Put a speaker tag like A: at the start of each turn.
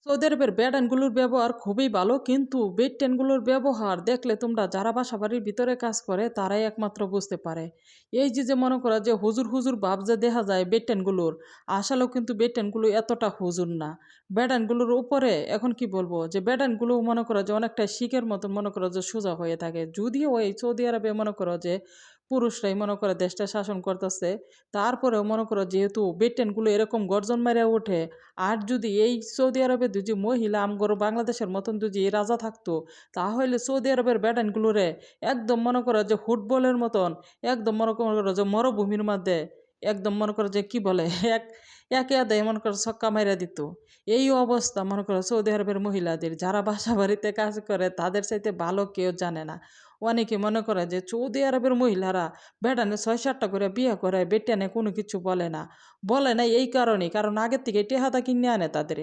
A: Saudi আরবের bed অ্যান্ডগুলোর ব্যবহার খুবই ভালো, কিন্তু বেড টেনগুলোর ব্যবহার দেখলে তোমরা যারা বাসাবাড়ির ভিতরে কাজ করে তারাই একমাত্র বুঝতে পারে। এই যে মনে করো যে হুজুর হুজুর ভাব যে দেখা যায় বেড টেনগুলোর, আসলেও কিন্তু বেড টেনগুলো এতটা হুজুর না। বেড অ্যান্ডগুলোর উপরে এখন কি বলবো যে বেড অ্যান্ডগুলো মনে করো যে অনেকটা শিকের মতন মনে করো যে সোজা হয়ে থাকে, যদিও ওই সৌদি আরবে মনে করো যে পুরুষরাই মনে করো দেশটা শাসন করতেছে। তারপরেও মনে করো যেহেতু বেড টেনগুলো এরকম গর্জন মারিয়া ওঠে, আর যদি এই সৌদি আরবে যদি মহিলা আমগর বাংলাদেশের মতন যদি রাজা থাকতো, তাহলে সৌদি আরবের ব্যাটানগুলোরে একদম মনে করো যে ফুটবলের মতন একদম মনে করো যে মরুভূমির মধ্যে একদম মনে করো যে কি বলে এক একে আদায় মনে করো ছক্কা মাইরা দিত। এই অবস্থা মনে করো সৌদি আরবের মহিলাদের, যারা বাসা বাড়িতে কাজ করে তাদের চাইতে ভালো কেউ জানে না। অনেকে মনে করে যে সৌদি আরবের মহিলারা বেটানে ৬-৭টা করে বিয়ে করে বেটানে কোনো কিছু বলে না। বলে না এই কারণেই, কারণ আগের থেকে টেহাদা কিনে আনে তাদের।